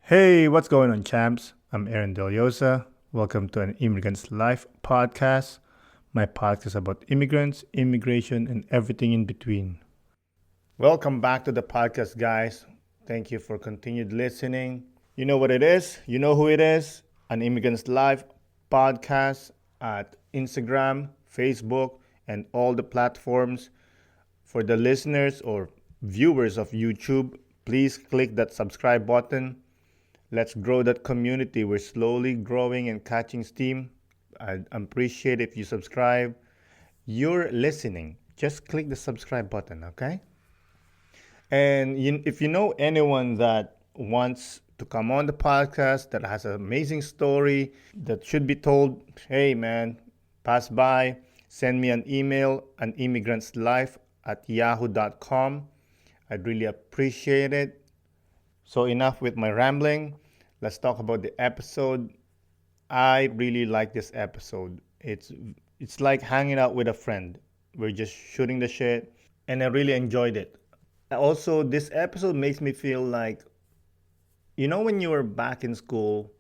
Hey, what's going on, champs? I'm Aaron Deliosa. Welcome to an Immigrant's Life podcast. My podcast about immigrants, immigration, and everything in between. Welcome back to the podcast, guys. Thank you for continued listening. You know what it is, you know who it is. An Immigrant's Life podcast at Instagram, Facebook, and all the platforms. For the listeners or viewers of YouTube, please click that subscribe button. Let's grow that community. We're slowly growing and catching steam. I'd appreciate if you subscribe. You're listening. Just click the subscribe button, okay? And if you know anyone that wants to come on the podcast that has an amazing story that should be told, hey man, pass by, send me an email, an immigrantslife@yahoo.com. I'd really appreciate it. So enough with my rambling. Let's talk about the episode. I really like this episode. It's like hanging out with a friend. We're just shooting the shit, and I really enjoyed it. Also, this episode makes me feel like, when you were back in school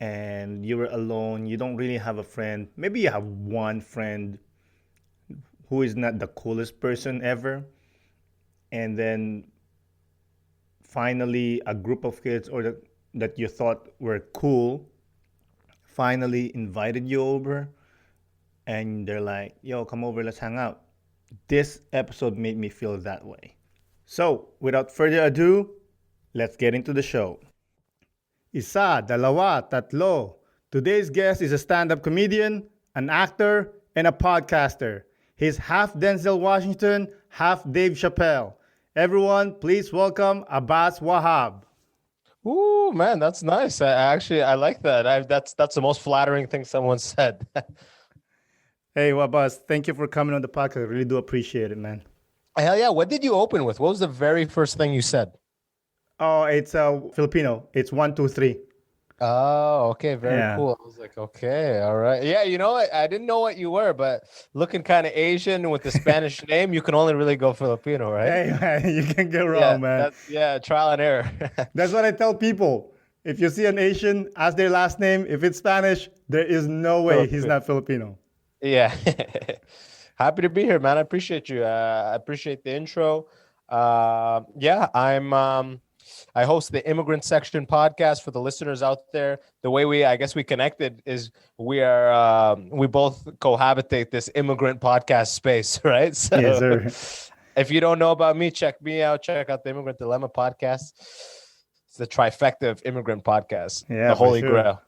and you were alone, you don't really have a friend. Maybe you have one friend who is not the coolest person ever, and then finally a group of kids that you thought were cool finally invited you over, and they're like, yo, come over, let's hang out. This episode made me feel that way. So without further ado, let's get into the show. Isa, dalawa, tatlo. Today's guest is a stand-up comedian, an actor, and a podcaster. He's half Denzel Washington, half Dave Chappelle. Everyone, please welcome Abbas Wahab. Ooh, man, that's nice. I like that. That's the most flattering thing someone said. Hey, Abbas, thank you for coming on the podcast. I really do appreciate it, man. Hell yeah. What did you open with? What was the very first thing you said? Oh, it's Filipino. It's 1, 2, 3. Oh, okay. Very Yeah. cool. I was like, okay, all right. Yeah, you know what? I didn't know what you were, but looking kind of Asian with the Spanish name, you can only really go Filipino, right? Hey, man, you can get Yeah, wrong, man. trial and error. That's what I tell people. If you see an Asian, ask their last name. If it's Spanish, there is no way he's not Filipino. Yeah. Happy to be here, man. I appreciate you. I appreciate the intro. Yeah, I host the Immigrant Section podcast for the listeners out there. The way I guess we connected is we both cohabitate this immigrant podcast space, right? So Yes, sir. if you don't know about me, check me out. Check out the Immigrant Dilemma podcast. It's the trifecta of immigrant podcasts. Yeah, the for holy sure. grail.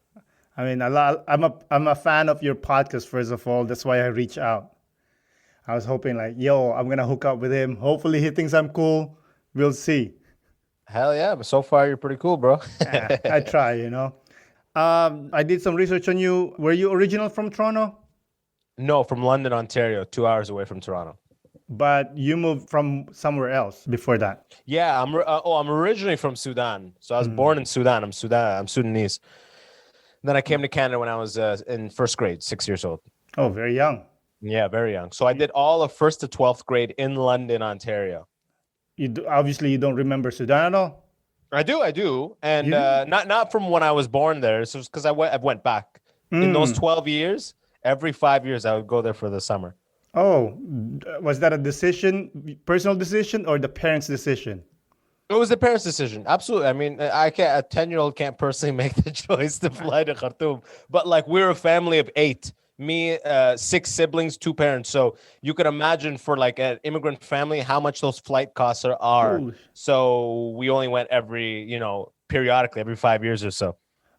I mean, I'm a fan of your podcast, first of all. That's why I reached out. I was hoping like, yo, I'm going to hook up with him. Hopefully he thinks I'm cool. We'll see. Hell yeah. But so far, you're pretty cool, bro. I try. I did some research on you. Were you original from Toronto? No, from London, Ontario, 2 hours away from Toronto. But you moved from somewhere else before that. Yeah, I'm originally from Sudan. So I was born in Sudan. I'm Sudanese. Then I came to Canada when I was in first grade, 6 years old. Oh, very young. Yeah, very young. So I did all of first to 12th grade in London, Ontario. Obviously, you don't remember Sudan at all? I do. And You do? not from when I was born there. It's just because I went back. In those 12 years, every 5 years, I would go there for the summer. Oh, was that a decision, personal decision, or the parents' decision? It was the parents' decision. Absolutely. I mean, a 10-year-old can't personally make the choice to fly to Khartoum. But like, we're a family of 8. Me, 6 siblings, 2 parents. So you could imagine for like an immigrant family how much those flight costs are. Ooh. So we only went periodically, every 5 years or so.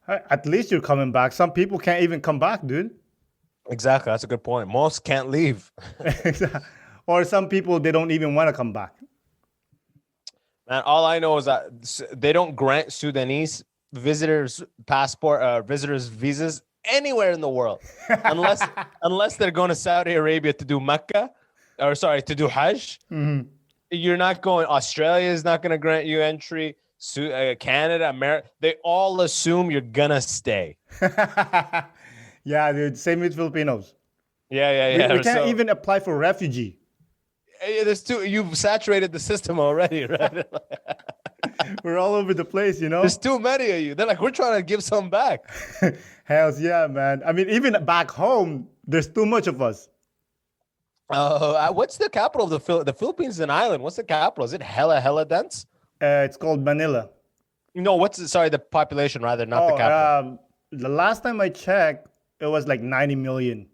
At least you're coming back. Some people can't even come back, dude. Exactly. That's a good point. Most can't leave. Or some people, they don't even want to come back. Man, all I know is that they don't grant Sudanese visitors visas anywhere in the world unless they're going to Saudi Arabia to do to do Hajj. Mm-hmm. You're not going. Australia is not going to grant you entry. Canada, America, they all assume you're gonna stay. Yeah, dude. Same with Filipinos. Yeah. We can't even apply for refugee. There's 2. You've saturated the system already, right? We're all over the place, you know? There's too many of you. They're like, we're trying to give some back. Hells yeah, man. I mean, even back home, there's too much of us. What's the capital of the Philippines? Is an island. What's the capital? Is it hella dense? It's called Manila. No, sorry, the population rather, not the capital. The last time I checked, it was like 90 million.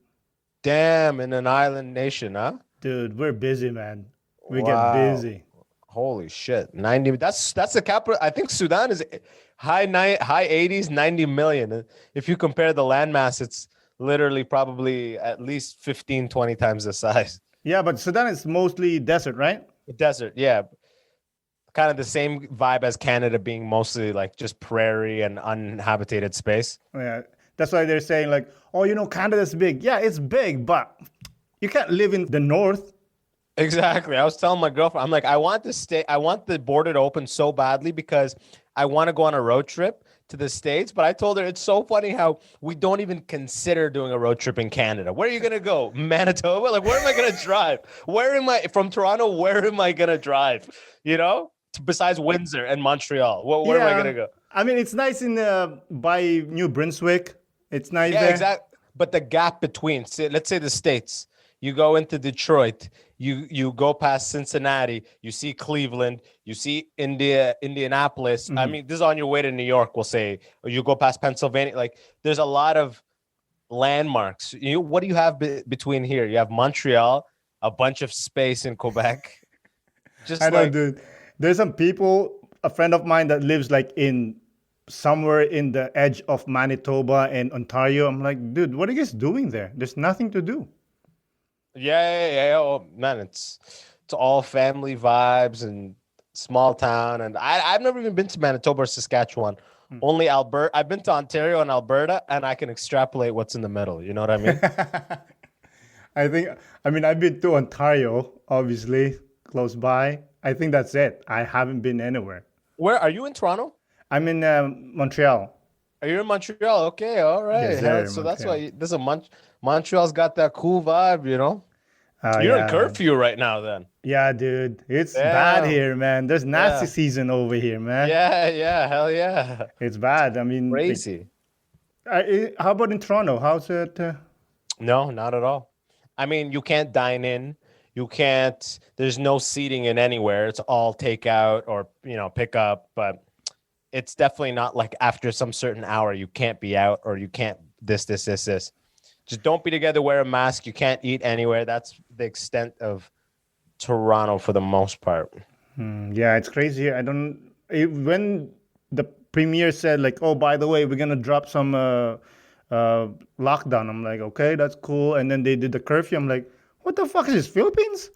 Damn, in an island nation, huh? Dude, we're busy, man. We Wow. get busy. Holy shit. 90. That's the capital. I think Sudan is high 80s, 90 million. If you compare the landmass, it's literally probably at least 15, 20 times the size. Yeah, but Sudan is mostly desert, right? Desert, yeah. Kind of the same vibe as Canada being mostly like just prairie and uninhabited space. Yeah. That's why they're saying like, oh, you know, Canada's big. Yeah, it's big, but you can't live in the north. Exactly. I was telling my girlfriend, I'm like, I want the border to open so badly because I want to go on a road trip to the States. But I told her it's so funny how we don't even consider doing a road trip in Canada. Where are you going to go? Manitoba? Like, where am I going to drive? From Toronto, where am I going to drive? You know, besides Windsor and Montreal, where am I going to go? I mean, it's nice by New Brunswick. It's nice Yeah, there. exactly. But the gap between, let's say the States, you go into Detroit, you go past Cincinnati, you see Cleveland, you see Indianapolis. Mm-hmm. I mean, this is on your way to New York, we'll say, or you go past Pennsylvania. Like, there's a lot of landmarks. What do you have between here? You have Montreal, a bunch of space in Quebec. I know, dude. There's some people, a friend of mine that lives like in somewhere in the edge of Manitoba and Ontario. I'm like, dude, what are you guys doing there? There's nothing to do. Yeah. Oh man, it's all family vibes and small town. And I've never even been to Manitoba or Saskatchewan. Only Alberta. I've been to Ontario and Alberta, and I can extrapolate what's in the middle. You know what I mean? I've been to Ontario, obviously, close by. I think that's it. I haven't been anywhere. Where are you in Toronto? I'm in Montreal. Are you in Montreal? Okay, all right. Yes, sir, So that's Montreal. why this is Montreal's got that cool vibe, you know. You're in curfew right now, then. Yeah, dude, it's bad here, man. There's Nazi season over here, man. Yeah, hell yeah. It's bad. I mean, Crazy. How about in Toronto? How's it? No, not at all. I mean, you can't dine in. You can't. There's no seating in anywhere. It's all takeout or pick up. But it's definitely not like after some certain hour you can't be out or you can't this. Just don't be together. Wear a mask. You can't eat anywhere. That's the extent of Toronto for the most part. Yeah, it's crazy here. When the premier said like, oh, by the way, we're gonna drop some lockdown. I'm like, okay, that's cool. And then they did the curfew. I'm like, what the fuck is this, Philippines?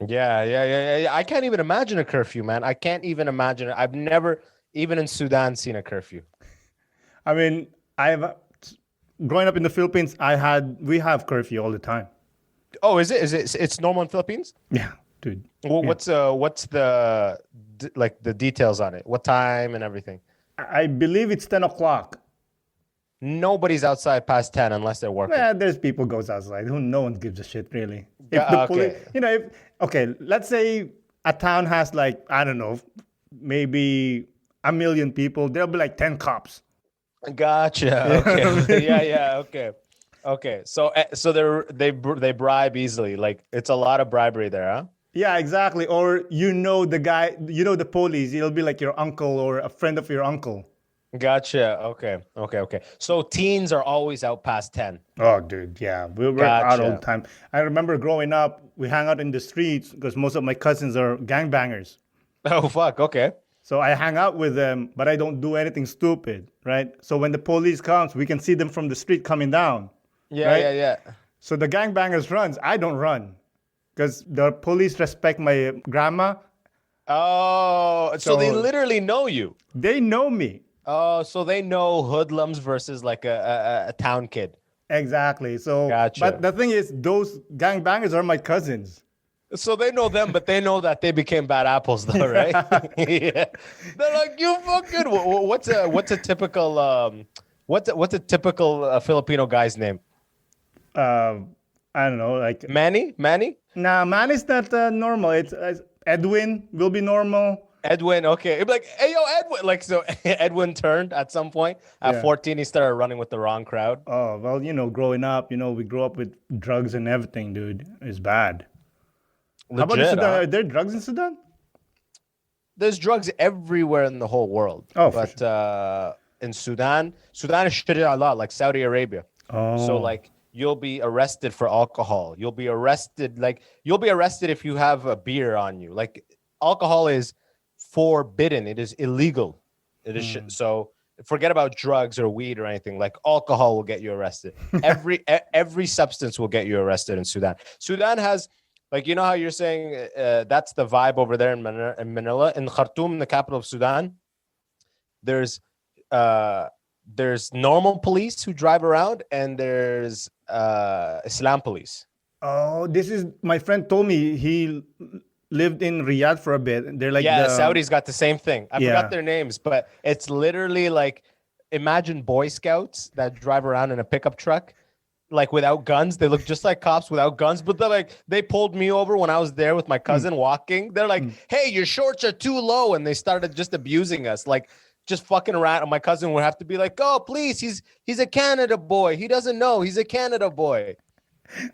Yeah. I can't even imagine a curfew, man. I can't even imagine it. I've never, even in Sudan, seen a curfew. I mean, growing up in the Philippines, we have curfew all the time. Oh, is it? It's normal in Philippines? Yeah, dude. Well, yeah. what's the the details on it? What time and everything? I believe it's 10 o'clock. Nobody's outside past 10 unless they're working. Well, there's people goes outside. No one gives a shit, really. If the police, let's say a town has like, I don't know, maybe 1 million people. There'll be like 10 cops. Gotcha. Okay. Yeah. Okay. So they bribe easily. Like, it's a lot of bribery there, huh? Yeah, exactly. Or the guy, the police. It'll be like your uncle or a friend of your uncle. Gotcha. Okay. So teens are always out past 10. Oh, dude, yeah. We're out all the time. I remember growing up, we hang out in the streets because most of my cousins are gangbangers. Oh, fuck. Okay. So I hang out with them, but I don't do anything stupid, right? So when the police comes, we can see them from the street coming down. Yeah, right? yeah. So the gangbangers runs. I don't run because the police respect my grandma. Oh, so they literally know you. They know me. Oh, so they know hoodlums versus like a town kid. Exactly. So, gotcha. But the thing is, those gangbangers are my cousins. So they know them, but they know that they became bad apples, though, right? Yeah. They're like, you fucking. What's a typical what's a typical Filipino guy's name? I don't know, like Manny. Nah, Manny's not normal. It's Edwin will be normal. Edwin, okay. It'd be like, hey, yo, Edwin. Like, so Edwin turned at some point. At Yeah. 14, he started running with the wrong crowd. Oh, well, growing up, we grew up with drugs and everything, dude. It's bad. How about in Legit, Sudan? huh? Are there drugs in Sudan? There's drugs everywhere in the whole world. Oh, for but in Sudan is Sharia a lot, like Saudi Arabia. Oh. So like you'll be arrested for alcohol. You'll be arrested if you have a beer on you. Like alcohol is forbidden. It is illegal. It is so forget about drugs or weed or anything. Like alcohol will get you arrested. Every substance will get you arrested in Sudan. Sudan has, like, you know how you're saying that's the vibe over there in Manila. In Khartoum, the capital of Sudan, there's normal police who drive around, and there's Islam police. Oh, this is my friend told me he lived in Riyadh for a bit. They're like Saudi's got the same thing. I forgot their names, but it's literally like, imagine Boy Scouts that drive around in a pickup truck, like without guns. They look just like cops without guns, but they pulled me over when I was there with my cousin walking. They're like, hey, your shorts are too low. And they started just abusing us, like just fucking around. And my cousin would have to be like, oh, please, he's a Canada boy. He doesn't know. He's a Canada boy.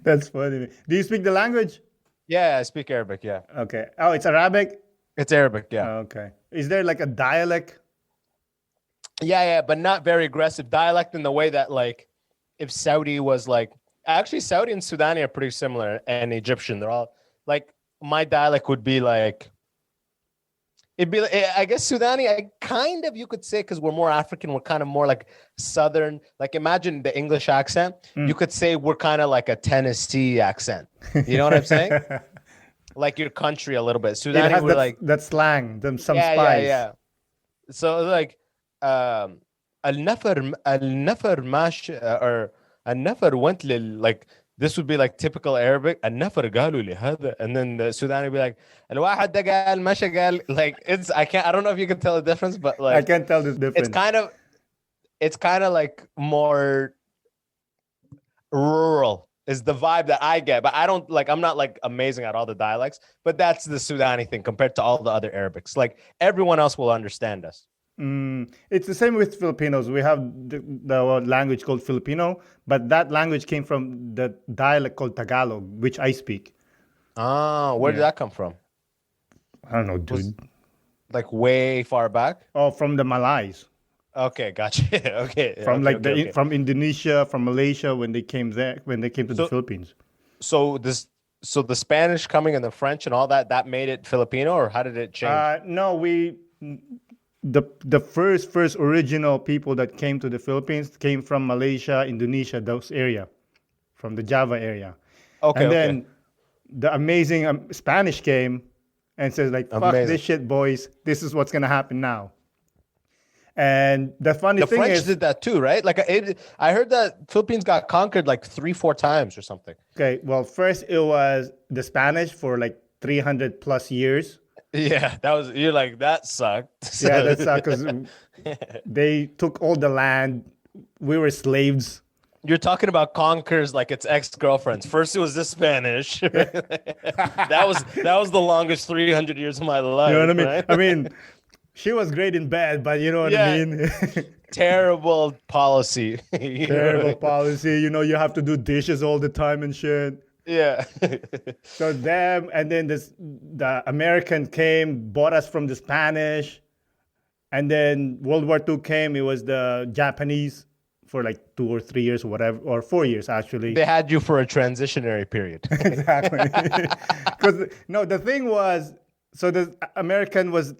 That's funny. Do you speak the language? Yeah, I speak Arabic. Yeah. Okay. Oh, it's Arabic? It's Arabic. Yeah. Okay. Is there like a dialect? Yeah, but not very aggressive dialect in the way that, like, if Saudi was like, actually Saudi and Sudani are pretty similar, and Egyptian. They're all like, my dialect would be like, it'd be like, I guess Sudani, you could say, because we're more African, we're kind of more like Southern. Like imagine the English accent. You could say we're kind of like a Tennessee accent. You know what I'm saying? Like your country a little bit. Sudani, it has we're like that slang, some spice. Yeah. So like, النفر ماش or النفر went like, this would be like typical Arabic. النفر قالوا لهذا, and then the Sudani would be like الواحد ده قال مشى قال. Like I don't know if you can tell the difference, but like I can't tell the difference. It's kind of like more rural is the vibe that I get, but I'm not like amazing at all the dialects, but that's the Sudani thing compared to all the other Arabics. Like everyone else will understand us. It's the same with Filipinos. We have the language called Filipino, but that language came from the dialect called Tagalog, which I speak. Where did that come from? I don't know, dude. Like way far back? Oh, from the Malays. Okay, gotcha. Okay. From from Indonesia, from Malaysia, when they came to the Philippines. So the Spanish coming and the French and all that made it Filipino, or how did it change? No, the first original people that came to the Philippines came from Malaysia, Indonesia, those area, from the Java area. Okay. And then the amazing Spanish came and says like, fuck this shit, boys. This is what's gonna happen now. And the funny thing French is, did that too, right? Like I heard that Philippines got conquered like 3-4 times or something. Okay, well, first it was the Spanish for like 300 plus years. Yeah, you're like, that sucked. Yeah, that sucked because they took all the land. We were slaves. You're talking about conquers like it's ex-girlfriends. First it was the Spanish. that was the longest 300 years of my life. You know what I mean? Right? I mean, she was great in bed, but you know what I mean? Terrible policy. Terrible policy. You have to do dishes all the time and shit. Yeah. So them, and then the American came, bought us from the Spanish. And then World War II came, it was the Japanese for like 2 or 3 years or whatever, or 4 years actually. They had you for a transitionary period. Exactly. Because the thing was, so the American was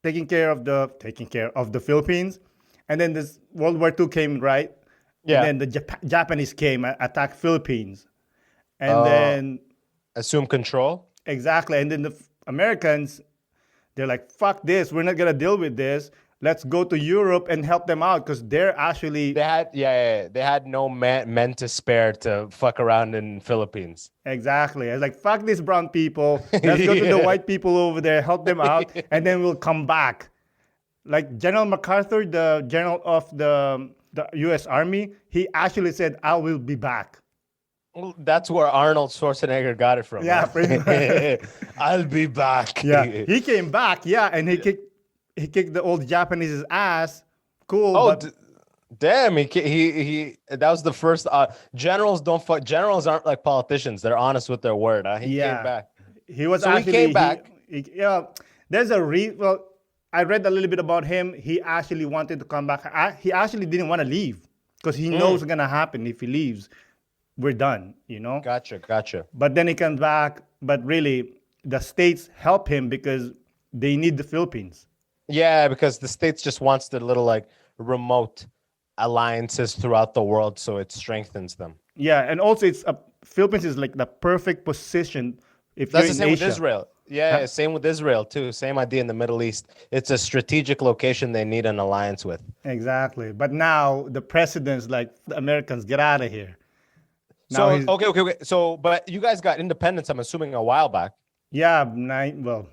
taking care of the Philippines, and then this World War II came, right? Yeah. And then the Japanese came, attacked Philippines, and then assume control. Exactly. And then the Americans, they're like, fuck this, we're not gonna deal with this. Let's go to Europe and help them out, because they're actually they had no men to spare to fuck around in Philippines. Exactly. I was like, fuck these brown people. Let's go to the white people over there, help them out, and then we'll come back. Like General MacArthur, the general of the U.S. Army, he actually said, I will be back. Well, that's where Arnold Schwarzenegger got it from. Yeah, Huh? pretty much. I'll be back. Yeah, he came back. Yeah, and he kicked the old Japanese's ass. Cool, Oh, but damn! He. That was the first. Generals don't fuck. Generals aren't like politicians. They're honest with their word. Huh? He came yeah, back. he was So he actually came back. yeah. There's a well, I read a little bit about him. He actually wanted to come back. He actually didn't want to leave because he knows what's gonna happen if he leaves. We're done, you know. Gotcha. But then he comes back. But really, the states help him because they need the Philippines. Yeah, because the States just wants the little like remote alliances throughout the world, so it strengthens them. Yeah, and also Philippines is like the perfect position if That's you're the in same with Asia. Israel. Yeah, same with Israel too. Same idea in the Middle East. It's a strategic location they need an alliance with. Exactly. But now the president's like, the Americans, get out of here. Now So he's okay. So, but you guys got independence, I'm assuming, a while back. yeah, well,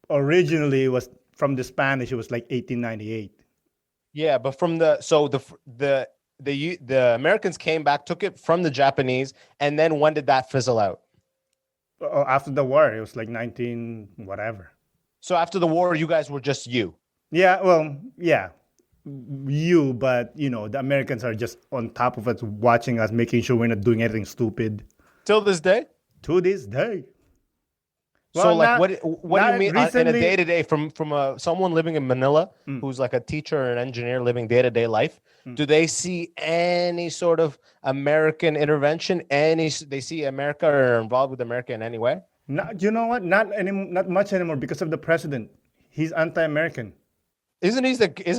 originally it was from the Spanish. It was like 1898. Yeah, but from the Americans came back, took it from the Japanese, and then when did that fizzle out? After the war, it was like 19 whatever. So after the war, you guys were just you. Yeah, well, yeah, but the Americans are just on top of us, watching us, making sure we're not doing anything stupid. Till this day. To this day. So Well, like not what do you not mean in a recently. day to day from someone living in Manila who's like a teacher or an engineer living day to day life? Do they see any sort of American intervention? They see America or are involved with America in any way? Not, you know what? Not much anymore because of the president. He's anti-American. Isn't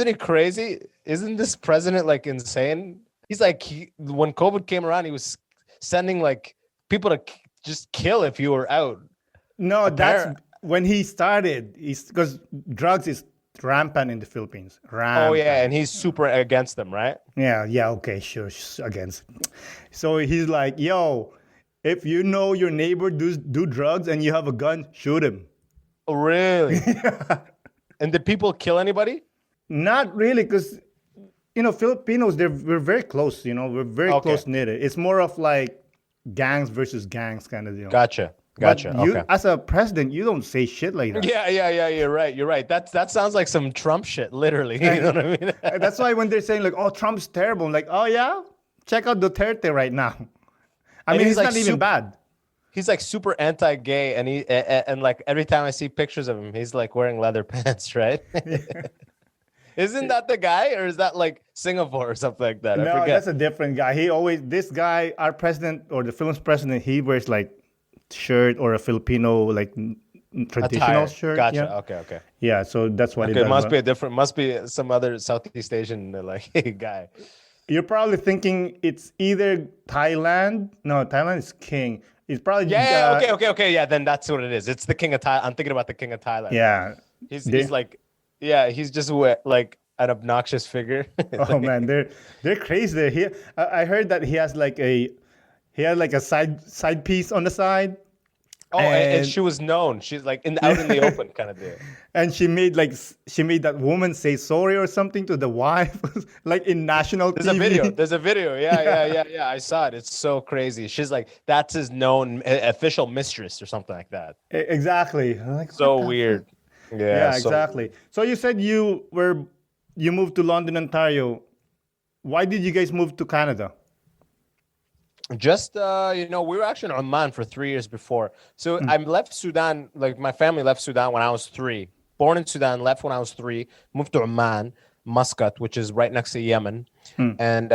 he crazy? Isn't this president like insane? He's like when COVID came around, he was sending like people to just kill if you were out. No, that's when he started. Because drugs is rampant in the Philippines. Oh yeah, Rampant. and he's super against them, right? Yeah, okay, sure, against. So he's like, yo, if you know your neighbor do drugs and you have a gun, shoot him. Oh, really? And did people kill anybody? Not really, because Filipinos, we're very close. We're very Okay. close knit. It's more of like gangs versus gangs kind of deal. Gotcha. But Okay. as a president, you don't say shit like that. Yeah. You're right. That sounds like some Trump shit, literally. You know what I mean? That's why when they're saying like, "Oh, Trump's terrible," I'm like, "Oh yeah, check out Duterte right now." I And mean, he's it's like not even bad. He's like super anti-gay, and and like every time I see pictures of him, he's like wearing leather pants, right? Isn't that the guy, or is that like Singapore or something like that? I No, forget. that's a different guy. This guy, our president or the Philippines president, he wears like shirt or a Filipino like traditional Attire. shirt. Gotcha. Yeah. Okay. Yeah, so that's what he Okay, does. must be some other Southeast Asian like guy. You're probably thinking it's either Thailand. No, Thailand is king. It's probably Yeah. Okay. Yeah, then that's what it is. It's the king of Thailand. I'm thinking about the king of Thailand. Yeah. He's They- like, yeah, he's just like an obnoxious figure. Oh man, they're crazy. I heard that he had like a side piece on the side. Oh, and And- she was known. She's like out in the open kind of deal. And she made that woman say sorry or something to the wife, like in national There's TV. There's a video. Yeah. I saw it. It's so crazy. She's like, that's his known official mistress or something like that. Exactly. I'm like, So what the weird. fuck? Yeah, Yeah, so- exactly. So you said you moved to London, Ontario. Why did you guys move to Canada? Just we were actually in Oman for 3 years before. So I left Sudan, like my family left Sudan when I was 3. Born in Sudan, left when I was 3, moved to Oman, Muscat, which is right next to Yemen. And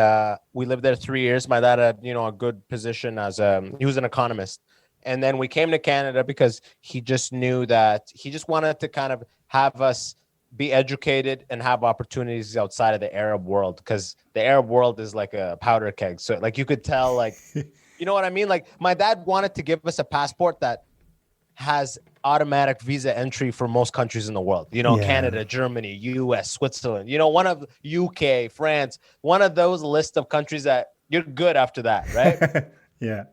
we lived there 3 years. My dad had, a good position as he was an economist. And then we came to Canada because he just knew that he just wanted to kind of have us be educated and have opportunities outside of the Arab world, because the Arab world is like a powder keg. So like you could tell, like, you know what I mean? Like my dad wanted to give us a passport that has automatic visa entry for most countries in the world. Yeah. Canada, Germany, US, Switzerland, one of UK, France, one of those list of countries that you're good after that, right? Yeah.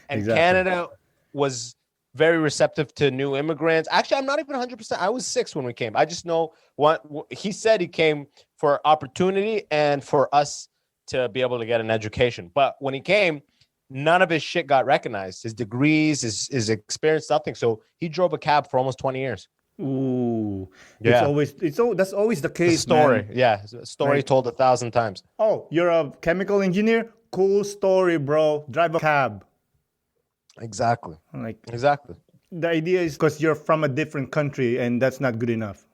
And exactly. Canada was very receptive to new immigrants. Actually, I'm not even 100%. I was 6 when we came. I just know what he said. He came for opportunity and for us to be able to get an education. But when he came, none of his shit got recognized. His degrees, his experience, nothing. So he drove a cab for almost 20 years. Ooh, Yeah. that's always the The case, story. man. Yeah. Story Like, told 1,000 times. oh, you're a chemical engineer? Cool story, bro. Drive a cab. Exactly. Like, Exactly. the idea is because you're from a different country and that's not good enough.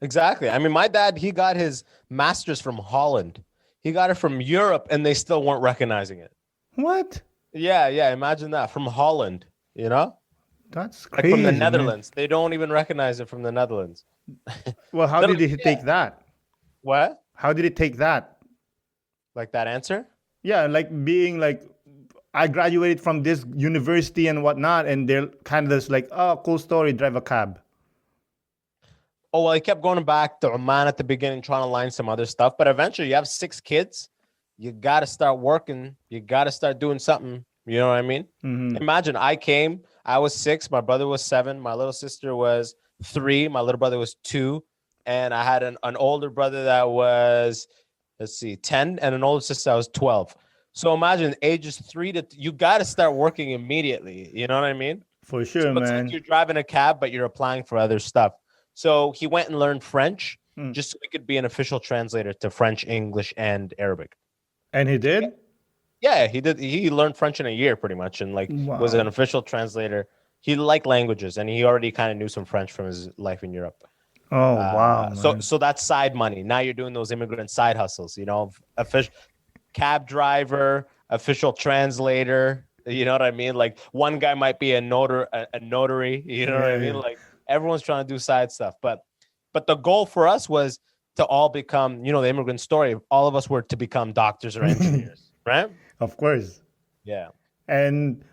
Exactly. I mean, my dad, he got his master's from Holland. He got it from Europe and they still weren't recognizing it. What? Yeah. Yeah. Imagine that from Holland, you know? That's Like from the crazy, man. Netherlands. They don't even recognize it from the Netherlands. Well, how They're did like, he take that? what? How did he take that? Like that answer? Yeah, like being like, I graduated from this university and whatnot, and they're kind of just like, oh, cool story, drive a cab. Oh, well, he kept going back to Oman at the beginning, trying to line some other stuff. But eventually, you have 6 kids. You got to start working. You got to start doing something. You know what I mean? Mm-hmm. Imagine I was 6. My brother was 7. My little sister was 3. My little brother was 2. And I had an older brother that was, 10, and an older sister that was 12. So imagine ages 3 to, you got to start working immediately. You know what I mean? For So sure, it's like man. you're driving a cab, but you're applying for other stuff. So he went and learned French just so he could be an official translator to French, English, and Arabic. And he did? Yeah, he did. He learned French in a year pretty much and like was an Wow. official translator. He liked languages and he already kind of knew some French from his life in Europe. Oh, wow, man. So that's side money. Now you're doing those immigrant side hustles, you know, official cab driver, official translator. You know what I mean? Like one guy might be a notary. You know what I mean? Yeah. Like everyone's trying to do side stuff, but the goal for us was to all become, you know, the immigrant story. All of us were to become doctors or engineers, right? Of course. Yeah. And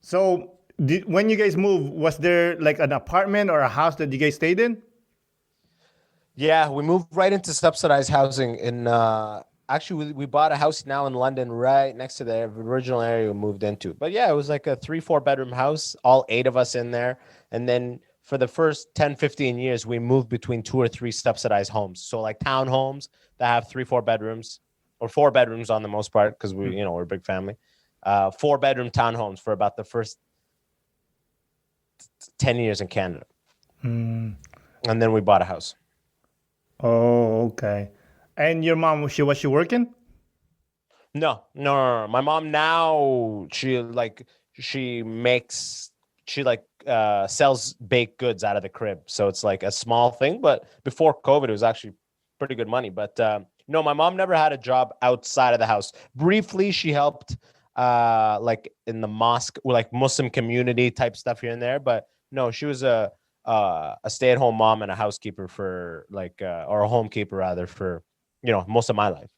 so, when you guys moved, was there like an apartment or a house that you guys stayed in? Yeah, we moved right into subsidized housing in actually we bought a house now in London right next to the original area we moved into. But yeah, it was like a 3-4 bedroom house, all 8 of us in there. And then for the first 10, 15 years, we moved between 2 or 3 subsidized homes. So like townhomes that have 3-4 bedrooms or 4 bedrooms on the most part, because we, you know, we're a big family. 4-bedroom townhomes for about the first 10 years in Canada. And then we bought a house. Oh, okay. And your mom, was she working? No. My mom now, she sells baked goods out of the crib. So it's like a small thing, but before COVID, it was actually pretty good money. But no, my mom never had a job outside of the house. Briefly, she helped like in the mosque, or like Muslim community type stuff here and there. But no, she was a stay-at-home mom and a housekeeper for like, or a homekeeper rather, for, you know, most of my life.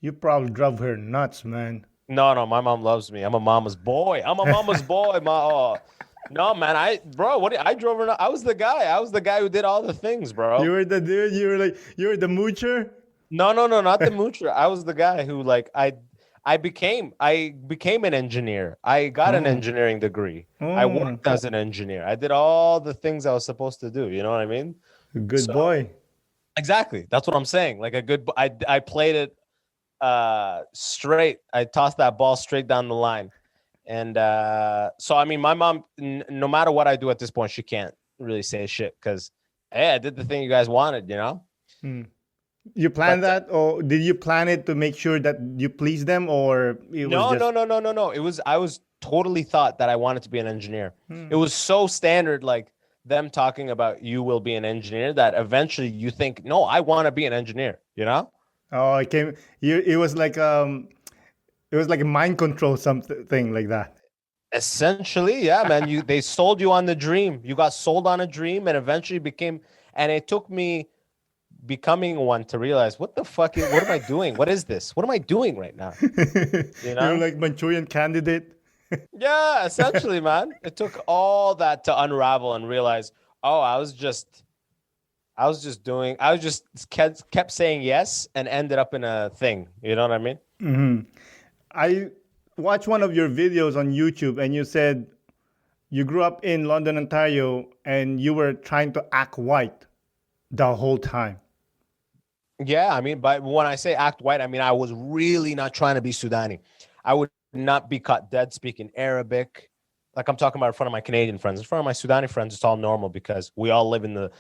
You probably drove her nuts, man. No, my mom loves me. I'm a mama's boy. No, man, I drove her. I was the guy who did all the things, bro. You were the dude. You were the moocher. No, not the moocher. I was the guy who like I became an engineer. I got an engineering degree. I worked as an engineer. I did all the things I was supposed to do. You know what I mean? Good boy. Exactly. That's what I'm saying. Like a good. I played it straight. I tossed that ball straight down the line. And so, I mean, my mom, no matter what I do at this point, she can't really say shit because, hey, I did the thing you guys wanted, you know? You planned that, or did you plan it to make sure that you please them, or it was just... No. I was totally thought that I wanted to be an engineer. It was so standard, like them talking about you will be an engineer, that eventually you think, no, I want to be an engineer, you know? Oh, it came. It was like a mind control, something like that. Essentially, yeah, man. They sold you on the dream. You got sold on a dream, and eventually became. And it took me becoming one to realize, what the fuck? What am I doing? What is this? What am I doing right now? You know? You're like Manchurian Candidate. Yeah, essentially, man. It took all that to unravel and realize, oh, I was just kept saying yes and ended up in a thing. You know what I mean? I watched one of your videos on YouTube, and you said you grew up in London, Ontario, and you were trying to act white the whole time. Yeah, I mean, but when I say act white, I mean I was really not trying to be Sudani. I would not be caught dead speaking Arabic. Like I'm talking about in front of my Canadian friends. In front of my Sudani friends, it's all normal because we all live in the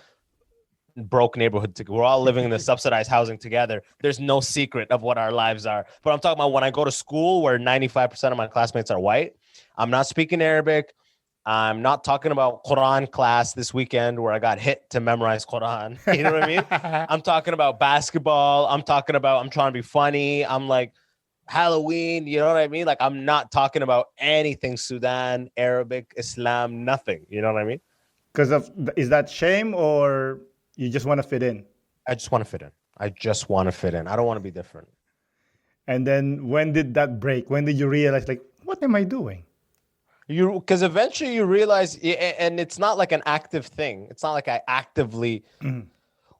broke neighborhood. We're all living in the subsidized housing together. There's no secret of what our lives are. But I'm talking about when I go to school where 95% of my classmates are white. I'm not speaking Arabic. I'm not talking about Quran class this weekend where I got hit to memorize Quran. You know what I mean? I'm talking about basketball. I'm trying to be funny. I'm like Halloween. You know what I mean? Like I'm not talking about anything Sudan, Arabic, Islam, nothing. You know what I mean? Because of is that shame or you just want to fit in? I just want to fit in. I just want to fit in. I don't want to be different. And then when did that break? When did you realize, like, what am I doing? Because eventually you realize, and it's not like an active thing. It's not like I actively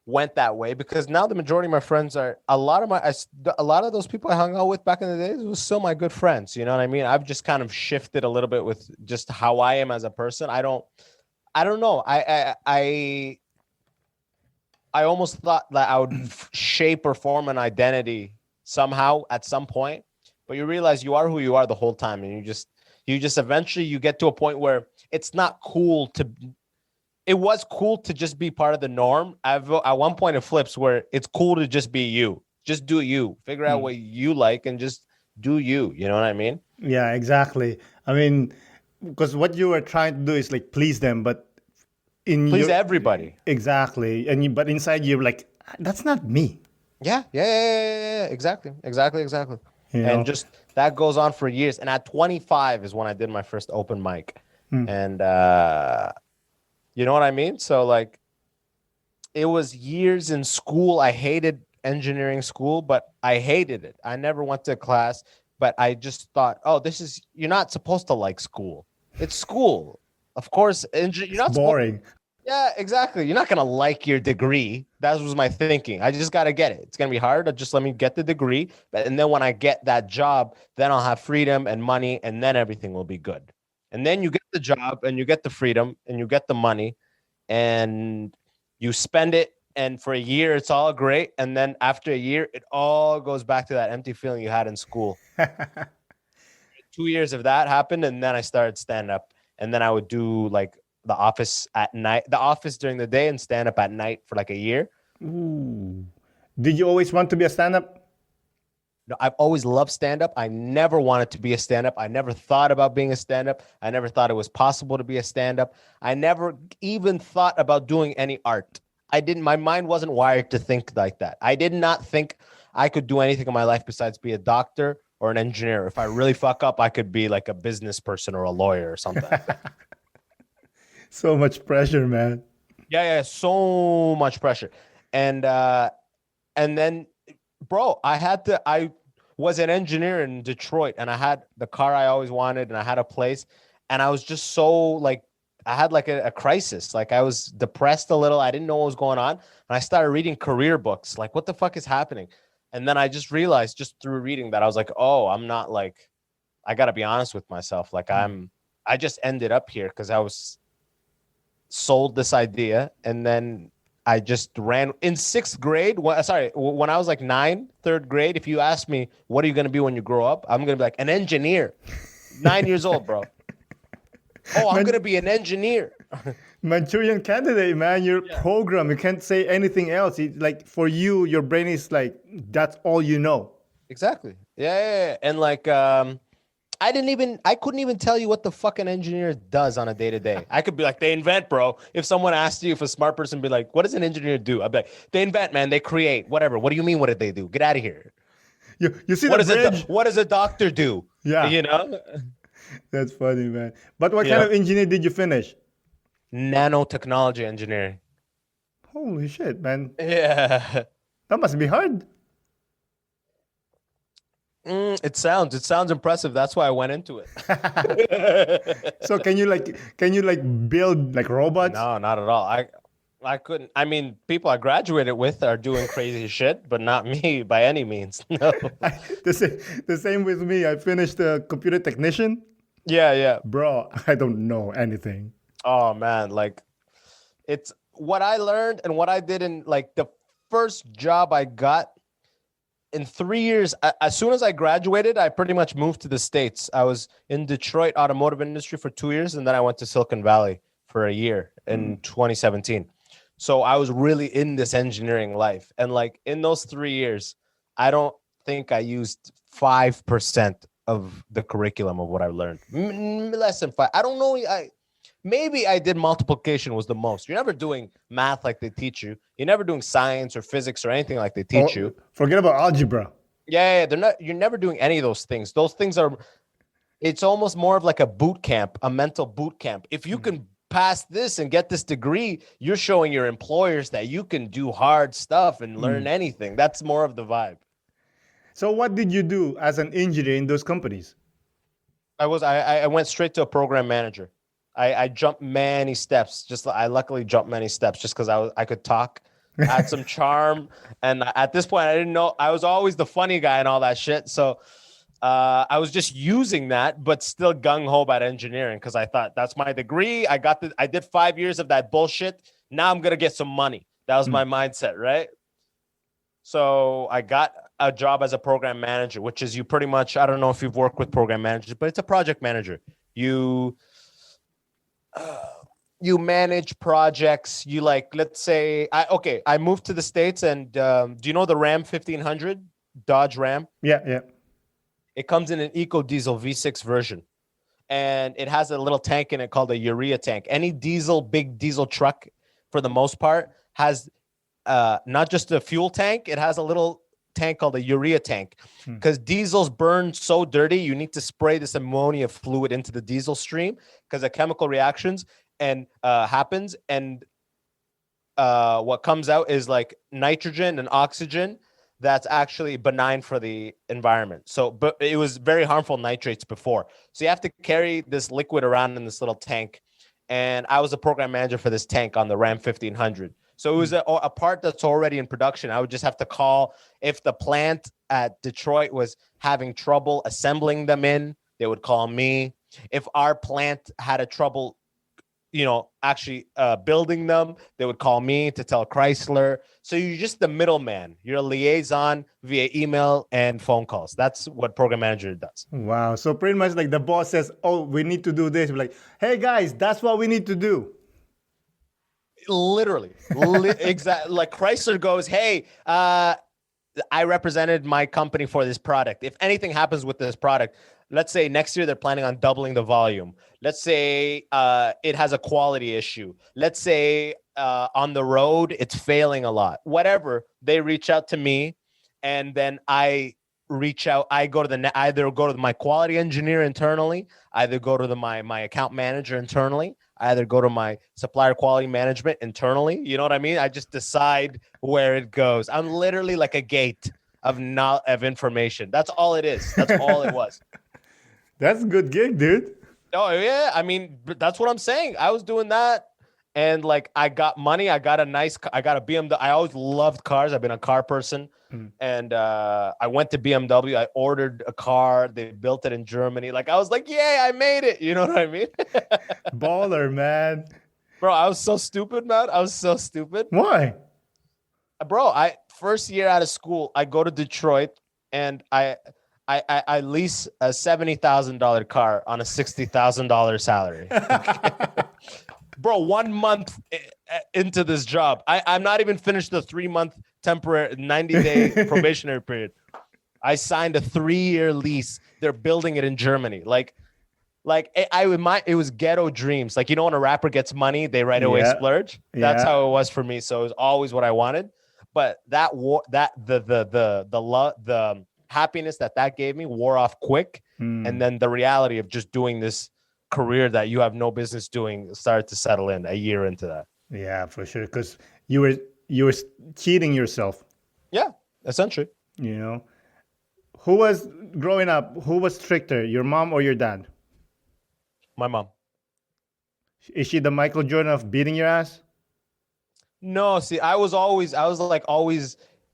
went that way, because now the majority of my friends are a lot of those people I hung out with back in the days was still my good friends. You know what I mean? I've just kind of shifted a little bit with just how I am as a person. I don't know. I almost thought that I would shape or form an identity somehow at some point, but you realize you are who you are the whole time, and you just eventually you get to a point where it's not cool to. It was cool to just be part of the norm. At one point, it flips where it's cool to just be you. Just do you. Figure out what you like and just do you. You know what I mean? Yeah, exactly. I mean, because what you were trying to do is like please them, but Please everybody. Exactly, but inside you're like, that's not me. Yeah. Exactly. You know? And just that goes on for years. And at 25 is when I did my first open mic. And you know what I mean? So like it was years in school. I hated engineering school, but I hated it. I never went to class, but I just thought, oh, you're not supposed to like school. It's school. Of course, you're not boring. Yeah, exactly. You're not going to like your degree. That was my thinking. I just got to get it. It's going to be hard. Just let me get the degree. And then when I get that job, then I'll have freedom and money, and then everything will be good. And then you get the job and you get the freedom and you get the money and you spend it. And for a year, it's all great. And then after a year, it all goes back to that empty feeling you had in school. 2 years of that happened. And then I started stand up. And then I would do like the office at night, the office during the day, and stand up at night for like a year. Ooh. Did you always want to be a stand-up? No, I've always loved stand-up. I never wanted to be a stand-up. I never thought about being a stand-up. I never thought it was possible to be a stand-up. I never even thought about doing any art. My mind wasn't wired to think like that. I did not think I could do anything in my life besides be a doctor or an engineer. If I really fuck up, I could be like a business person or a lawyer or something. So much pressure, man. Yeah, so much pressure. And then, bro, I was an engineer in Detroit, and I had the car I always wanted, and I had a place, and I was just so like, I had like a crisis. Like I was depressed a little. I didn't know what was going on. And I started reading career books. Like, what the fuck is happening? And then I just realized just through reading that I was like, oh, I'm not like, I got to be honest with myself. Like I just ended up here because I was sold this idea, and then I just ran in sixth grade. When I was like 3rd grade, if you ask me, what are you going to be when you grow up? I'm going to be like an engineer. 9 years old, bro. Oh, I'm going to be an engineer. Manchurian candidate, man. You're programmed. You can't say anything else. Like for you, your brain is like, that's all you know. Exactly. Yeah. And like, I couldn't even tell you what the fucking engineer does on a day to day. I could be like, they invent, bro. If someone asked you, if a smart person be like, what does an engineer do? I'd be like, they invent, man. They create, whatever. What do you mean? What did they do? Get out of here. You see what what does a doctor do? Yeah. You know? That's funny, man. But what kind of engineer did you finish? Nanotechnology engineering. Holy shit, man. Yeah. That must be hard. It sounds impressive. That's why I went into it. So can you build like robots? No, not at all. I couldn't. I mean, people I graduated with are doing crazy shit, but not me by any means. No. The same with me. I finished a computer technician. Yeah. Bro, I don't know anything. Oh man, like it's what I learned and what I did in like the first job I got. in 3 years, as soon as I graduated, I pretty much moved to the States. I was in Detroit automotive industry for 2 years, and then I went to Silicon Valley for a year in 2017. So I was really in this engineering life. And like in those 3 years, I don't think I used 5% of the curriculum of what I learned. Less than 5. I don't know. Maybe I did multiplication was the most. You're never doing math like they teach you. You're never doing science or physics or anything like they teach you. Forget about algebra. Yeah, they're not. You're never doing any of those things. Those things are. It's almost more of like a boot camp, a mental boot camp. If you can pass this and get this degree, you're showing your employers that you can do hard stuff and learn anything. That's more of the vibe. So what did you do as an engineer in those companies? I went straight to a program manager. I jumped many steps. I luckily jumped many steps just because I could talk, I had some charm, and at this point I didn't know I was always the funny guy and all that shit. So I was just using that, but still gung ho about engineering because I thought that's my degree. I did 5 years of that bullshit. Now I'm gonna get some money. That was my mindset, right? So I got a job as a program manager, which is you pretty much. I don't know if you've worked with program managers, but it's a project manager. You manage projects. You let's say, I moved to the States, and do you know the Ram 1500 Dodge Ram? Yeah. It comes in an eco diesel V6 version, and it has a little tank in it called a urea tank. Any big diesel truck, for the most part, has not just a fuel tank. It has a little tank called a urea tank, because diesels burn so dirty. You need to spray this ammonia fluid into the diesel stream because a chemical reactions happens, and what comes out is like nitrogen and oxygen that's actually benign for the environment. So, but it was very harmful nitrates before. So you have to carry this liquid around in this little tank, and I was a program manager for this tank on the Ram 1500. So it was a part that's already in production. I would just have to call if the plant at Detroit was having trouble assembling them in, they would call me. If our plant had a trouble, actually building them, they would call me to tell Chrysler. So you're just the middleman. You're a liaison via email and phone calls. That's what program manager does. Wow. So pretty much like the boss says, oh, we need to do this. We're like, hey guys, that's what we need to do. Literally, exactly. Like Chrysler goes, hey, I represented my company for this product. If anything happens with this product, let's say next year they're planning on doubling the volume. Let's say it has a quality issue. Let's say on the road it's failing a lot. Whatever, they reach out to me, and then I reach out. I go to either go to my quality engineer internally, either go to my account manager internally, either go to my supplier quality management internally. You know what I mean? I just decide where it goes. I'm literally like a gate of information. That's all it is. That's all it was. That's a good gig, dude. Oh yeah, I mean, that's what I'm saying. I was doing that, and like I got money. I got a BMW. I always loved cars. I've been a car person, and I went to BMW. I ordered a car. They built it in Germany. Like I was like, yeah, I made it. You know what I mean? Baller, man. Bro, I was so stupid, man. I was so stupid. Why? Bro, first year out of school, I go to Detroit, and I lease a $70,000 car on a $60,000 salary. Bro, 1 month into this job, I'm not even finished the 3-month temporary 90-day probationary period. I signed a 3-year lease. They're building it in Germany. It was ghetto dreams. Like, when a rapper gets money, they right away splurge. That's how it was for me. So it was always what I wanted. But the happiness that gave me wore off quick, and then the reality of just doing this career that you have no business doing started to settle in a year into that. Yeah, for sure, because you were cheating yourself. Yeah, essentially. Who was growing up, who was stricter, your mom or your dad? My mom. Is she the Michael Jordan of beating your ass? No, see, I was always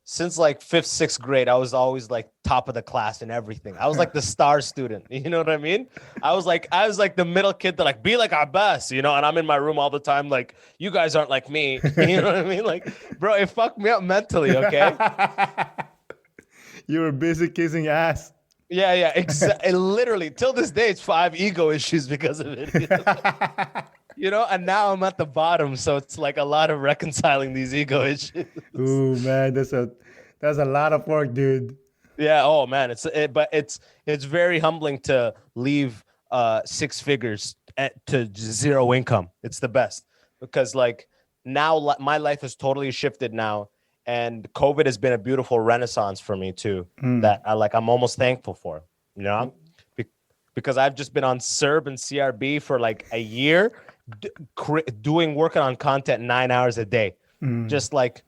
since like 5th, 6th grade, I was always like top of the class in everything. I was like the star student. You know what I mean? I was like the middle kid that like be like Abbas, and I'm in my room all the time. Like, you guys aren't like me. You know what I mean? Like, bro, it fucked me up mentally. Okay. You were busy kissing ass. Yeah. Literally, till this day, it's 5 ego issues because of it. And now I'm at the bottom, so it's like a lot of reconciling these ego issues. Ooh, man, that's a lot of work, dude. Yeah. Oh man, but it's very humbling to leave 6 figures to 0 income. It's the best because like now my life has totally shifted now, and COVID has been a beautiful renaissance for me too. That I'm almost thankful for. Because I've just been on CERB and CRB for like a year, working on content 9 hours a day, just like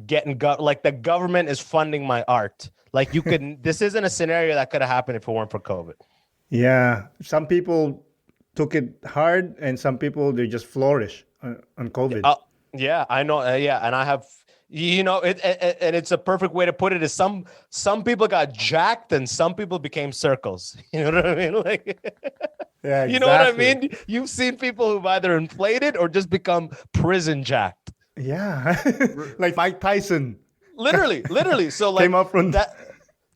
getting like the government is funding my art. Like this isn't a scenario that could have happened if it weren't for COVID. Yeah, some people took it hard, and some people they just flourish on COVID. Yeah, I know. Yeah, and I have, and it's a perfect way to put it. Is some people got jacked, and some people became circles. You know what I mean? Like, yeah, exactly. You know what I mean? You've seen people who've either inflated or just become prison jacked. Yeah, like Mike Tyson. Literally. So like came up from that.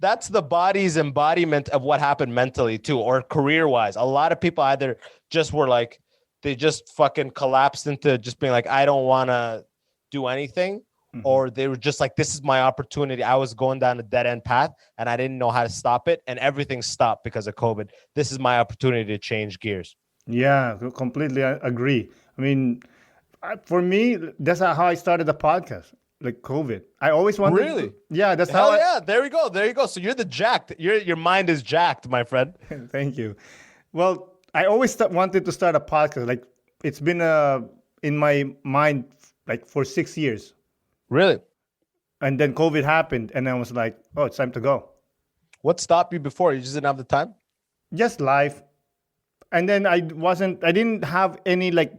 That's the body's embodiment of what happened mentally too, or career-wise. A lot of people either just were like, they just fucking collapsed into just being like, I don't want to do anything. Or they were just like, this is my opportunity. I was going down a dead-end path and I didn't know how to stop it. And everything stopped because of COVID. This is my opportunity to change gears. Yeah, completely agree. I mean, for me, that's how I started the podcast. Like COVID, I always wanted. Really? Yeah, that's Hell how. Yeah, there we go. So you're the jacked. Your mind is jacked, my friend. Thank you. Well, I always wanted to start a podcast. Like it's been in my mind like for 6 years. Really? And then COVID happened, and I was like, oh, it's time to go. What stopped you before? You just didn't have the time? Just life. And then I didn't have any like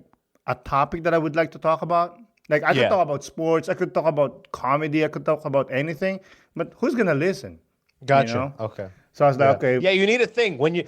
a topic that I would like to talk about. Like I could talk about sports, I could talk about comedy, I could talk about anything, but who's gonna listen? Gotcha. You know? Okay. So I was like, okay. Yeah, you need a thing. When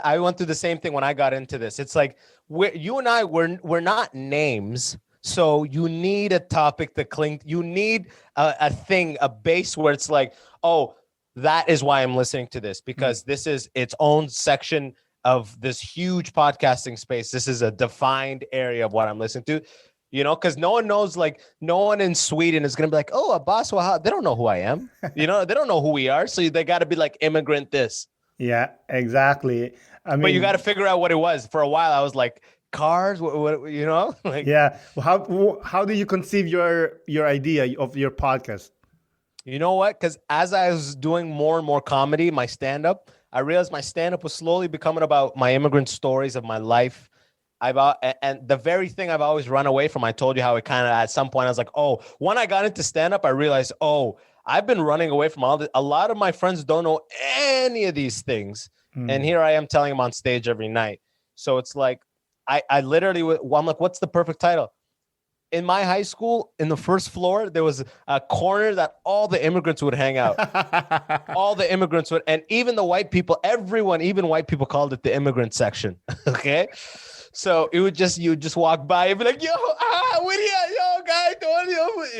I went through the same thing when I got into this. It's like you and I we're not names. So you need a topic to cling. You need a thing, a base where it's like, oh, that is why I'm listening to this, because this is its own section of this huge podcasting space. This is a defined area of what I'm listening to. Because no one knows, like, no one in Sweden is going to be like, oh, Abbas Wahab. They don't know who I am. They don't know who we are. So they got to be like immigrant this. Yeah, exactly. I mean, but you got to figure out what it was. For a while, I was like, cars, what like. Yeah. How do you conceive your idea of your podcast? You know what? Because as I was doing more and more comedy, my stand-up, I realized my stand-up was slowly becoming about my immigrant stories of my life. And the very thing I've always run away from, I told you how it kind of at some point I was like, oh, when I got into stand-up, I realized, oh, I've been running away from all this. A lot of my friends don't know any of these things. And here I am telling them on stage every night. So it's like, I literally, I'm like, what's the perfect title? In my high school, in the first floor, there was a corner that all the immigrants would hang out. All the immigrants would, and even the white people, everyone, even white people called it the immigrant section. Okay. So you would just walk by and be like, yo, what are you, yo,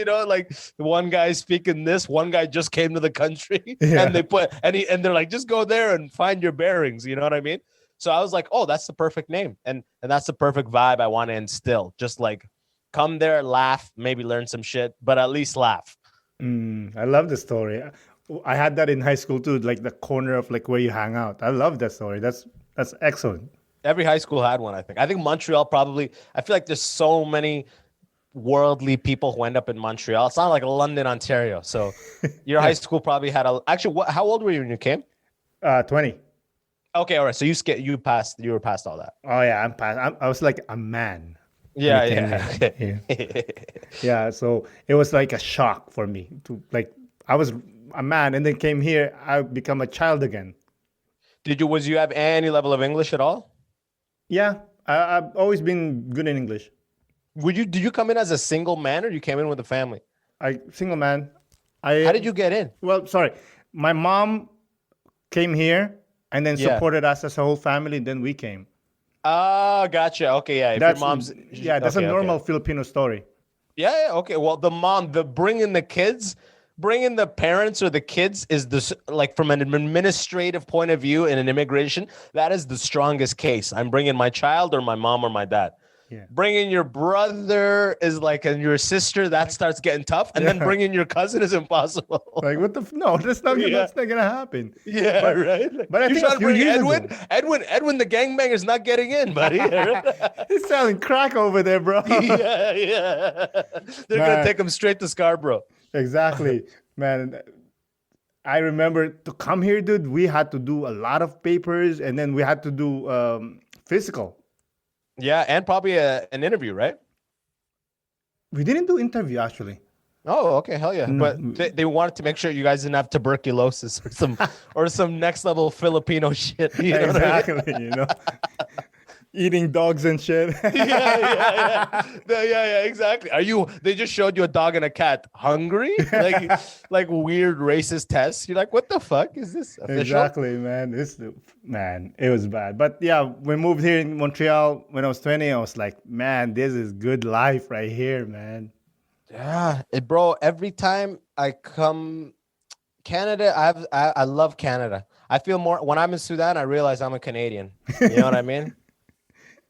guy, like one guy speaking this, one guy just came to the country and they're like, just go there and find your bearings. You know what I mean? So I was like, oh, that's the perfect name. And that's the perfect vibe I want to instill. Just like come there, laugh, maybe learn some shit, but at least laugh. I love the story. I had that in high school too, like the corner of like where you hang out. I love that story. That's excellent. Every high school had one, I think. I think Montreal probably, I feel like there's so many worldly people who end up in Montreal. It's not like London, Ontario. So your high school probably had how old were you when you came? 20. Okay, all right. So you were past all that. Oh yeah, I'm past. I was like a man. Yeah. Yeah, so it was like a shock for me to like, I was a man and then came here, I become a child again. Was you have any level of English at all? Yeah, I've always been good in English. Did you come in as a single man or you came in with a family? Single man. How did you get in? Well, sorry. My mom came here and then supported us as a whole family. Then we came. Oh, gotcha. Okay, yeah. That's a normal Filipino story. Yeah. Okay. Well, the bringing the kids bringing the parents or the kids is this, like, from an administrative point of view in an immigration, that is the strongest case. I'm bringing my child or my mom or my dad. Yeah. Bringing your brother is like, and your sister, that starts getting tough. And then bringing your cousin is impossible. Like, what the? No, that's not gonna happen. Yeah, right. Like, But I you think trying a to few bring years Edwin? ago- Edwin, the gangbanger is not getting in, buddy. He's selling crack over there, bro. yeah. They're Man. gonna take him straight to Scarborough. Exactly, man. I remember to come here, dude. We had to do a lot of papers, and then we had to do physical. Yeah, and probably an interview, right? We didn't do interview actually. Oh, okay, hell yeah! No. But they wanted to make sure you guys didn't have tuberculosis or some next level Filipino shit. You know what I mean? Exactly, you know, eating dogs and shit. Yeah, exactly. They just showed you a dog and a cat hungry, like weird racist tests. You're like, what the fuck is this official? Exactly, man. It was bad. But yeah, we moved here in Montreal when I was 20. I was like, man, this is good life right here, man. Yeah, bro. Every time I come Canada, I love Canada. I feel more when I'm in Sudan. I realize I'm a Canadian. You know what I mean?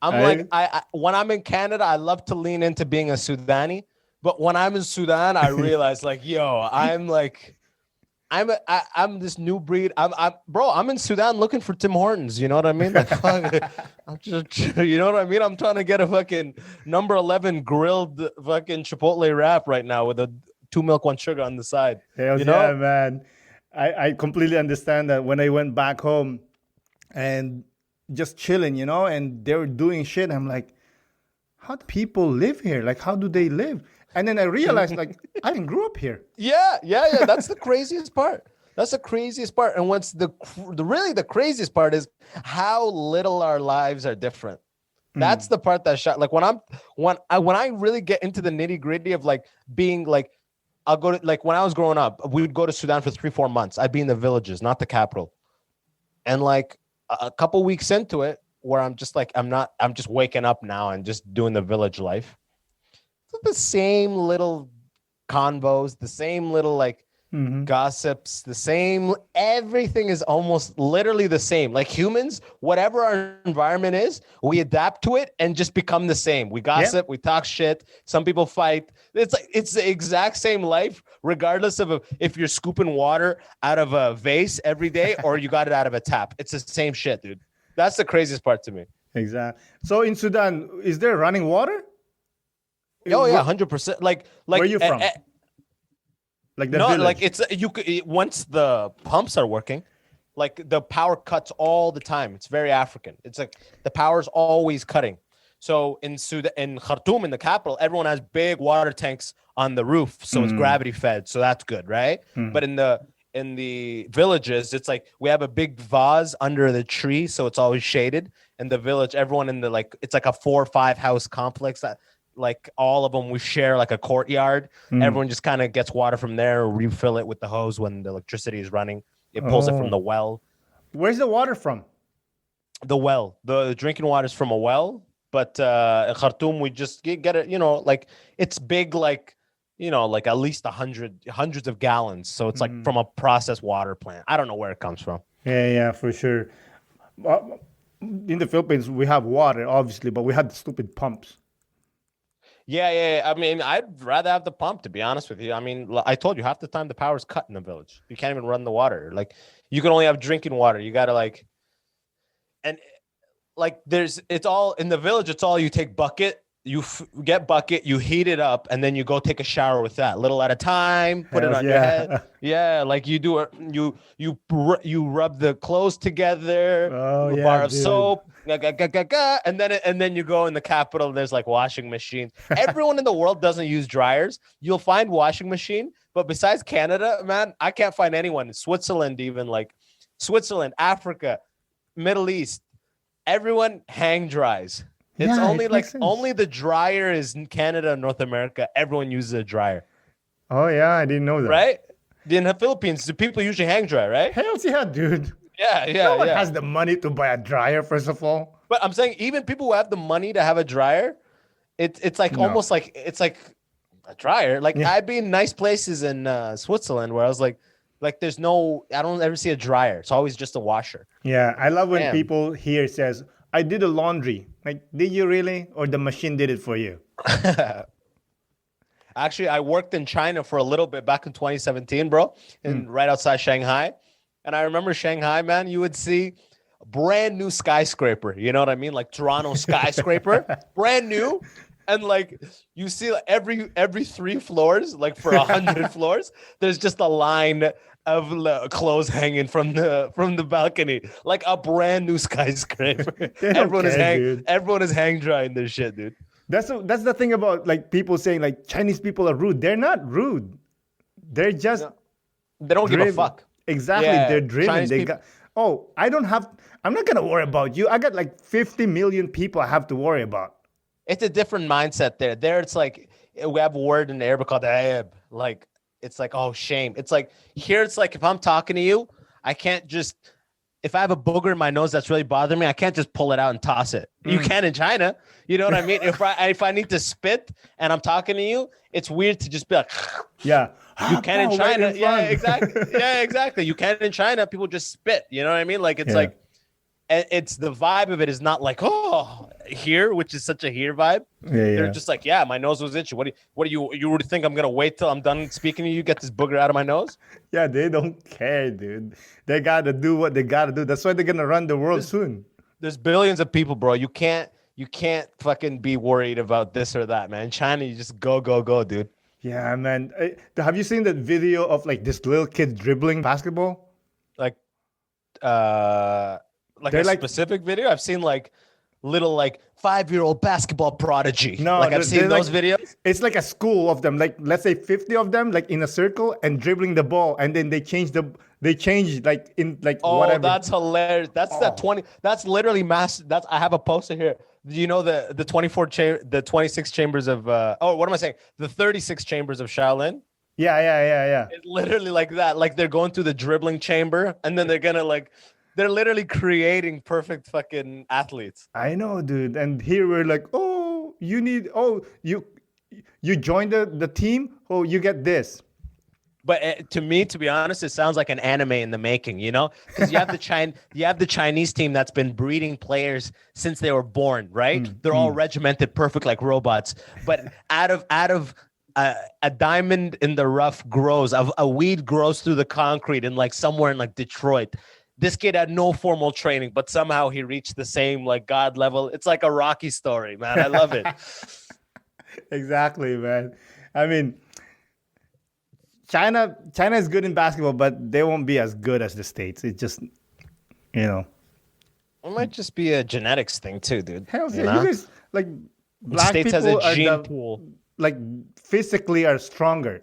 I when I'm in Canada, I love to lean into being a Sudani. But when I'm in Sudan, I realize like, yo, I'm this new breed. I'm in Sudan looking for Tim Hortons. You know what I mean? Like, fuck, I'm just, you know what I mean? I'm trying to get a fucking number 11 grilled fucking Chipotle wrap right now with a 2 milk, 1 sugar on the side. Hell you know? yeah, man. I completely understand that when I went back home and just chilling, you know, and they were doing shit. I'm like, how do people live here? Like, how do they live? And then I realized, like, I didn't grow up here. Yeah. That's the craziest part. That's the craziest part. And what's the craziest part is how little our lives are different. That's the part that shot. Like when I really get into the nitty gritty of like being like, I'll go to, like when I was growing up, we would go to Sudan for 3-4 months. I'd be in the villages, not the capital. And like a couple weeks into it, where I'm just like, I'm just waking up now and just doing the village life. It's the same little convos, the same little like gossips, the same, everything is almost literally the same. Like humans, whatever our environment is, we adapt to it and just become the same. We gossip, we talk shit. Some people fight. It's like, it's the exact same life, regardless of if you're scooping water out of a vase every day or you got it out of a tap. It's the same shit, dude. That's the craziest part to me. Exactly. So in Sudan, is there running water? Oh yeah, 100%. Like where are you from? Like the no, village? like it's once the pumps are working, like the power cuts all the time. It's very African. It's like the power's always cutting. So in Sudan, in Khartoum, in the capital, everyone has big water tanks on the roof, so it's gravity fed. So that's good, right? But in the villages, it's like we have a big vase under the tree, so it's always shaded. And the village, everyone in the like, it's like a 4 or 5 house complex that. Like all of them, we share like a courtyard. Everyone just kind of gets water from there, refill it with the hose when the electricity is running. It pulls it from the well. Where's the water from? The well. The drinking water is from a well. But in Khartoum, we just get it, you know, like it's big, like, you know, like at least hundreds of gallons. So it's like from a processed water plant. I don't know where it comes from. Yeah, for sure. In the Philippines, we have water, obviously, but we had stupid pumps. Yeah. I mean, I'd rather have the pump, to be honest with you. I mean, I told you half the time the power's cut in the village. You can't even run the water. Like, you can only have drinking water. You got to like, and like it's all in the village. It's all you take bucket, you get bucket, you heat it up, and then you go take a shower with that, little at a time. Put it on your head. Yeah, like you do it. You rub the clothes together. Oh, a bar of soap. And then you go in the capital. And there's like washing machines. Everyone in the world doesn't use dryers. You'll find washing machine, but besides Canada, man, I can't find anyone in Switzerland, even like Switzerland, Africa, Middle East. Everyone hang dries. It's only like only the dryer is in Canada and North America. Everyone uses a dryer. Oh yeah, I didn't know that. Right? In the Philippines, the people usually hang dry, right? Hell yeah, dude. Yeah. No one has the money to buy a dryer, first of all. But I'm saying even people who have the money to have a dryer, it's like almost like it's like A dryer? Like Yeah. I'd be in nice places in Switzerland where I was like there's no, I don't ever see a dryer. It's always just a washer. Yeah, I love when Damn. people here says, "I did the laundry." Like, did you really, or the machine did it for you? Actually, I worked in China for a little bit back in 2017, bro, and right outside Shanghai. And I remember Shanghai, man, you would see a brand new skyscraper. You know what I mean? Like Toronto skyscraper, brand new. And like you see like, every 3 floors, like for 100 floors, there's just a line of clothes hanging from the balcony, like a brand new skyscraper. They don't care, dude. Everyone is hang drying their shit, dude. That's the thing about like people saying like Chinese people are rude. They're not rude. They're just They don't give a driven. fuck. Exactly, Yeah, they're driven. Chinese They people- got. Oh, I'm not gonna worry about you. I got like 50 million people I have to worry about. It's a different mindset there. There, it's like we have a word in Arabic called aib. Like it's like, oh, shame. It's like here, it's like if I'm talking to you, I can't just, if I have a booger in my nose that's really bothering me, I can't just pull it out and toss it. You can in China. You know what I mean? If I need to spit and I'm talking to you, it's weird to just be like, Yeah, you can in Oh, right China. in Yeah, front. exactly. Yeah, exactly. You can in China. People just spit. You know what I mean? Like it's Yeah. like, and it's the vibe of it is not like, oh, here, which is such a here vibe. Yeah, They're yeah. just like, yeah, my nose was itchy. What do you would think I'm gonna wait till I'm done speaking to you, get this booger out of my nose? Yeah, they don't care, dude. They gotta do what they gotta do. That's why they're gonna run the world soon. There's billions of people, bro. You can't fucking be worried about this or that, man. China, you just go, dude. Yeah, man. Have you seen that video of like this little kid dribbling basketball? Like They're a like- specific video. I've seen like little like 5-year-old basketball prodigy. No, like I've they're seen those like- videos. It's like a school of them, like let's say 50 of them, like in a circle and dribbling the ball, and then they change like in like Oh, whatever. that's hilarious. That's that 20. That's literally mass. That's I have a poster here. Do you know the 26 chambers of what am I saying? The 36 chambers of Shaolin? Yeah. It's literally like that. Like they're going through the dribbling chamber and then they're literally creating perfect fucking athletes. I know, dude. And here we're like, oh, you joined the team. Oh, you get this. But to me, to be honest, it sounds like an anime in the making, you know? Because you have the Chinese team that's been breeding players since they were born, right? They're all regimented, perfect like robots. But out of a diamond in the rough grows, a weed grows through the concrete in like somewhere in like Detroit. This kid had no formal training, but somehow he reached the same like God level. It's like a Rocky story, man. I love it. Exactly, man. I mean, China is good in basketball, but they won't be as good as the States. It just, you know. It might just be a genetics thing too, dude. Hell You yeah, know? you guys like black States has people a are gene pool. like physically are stronger.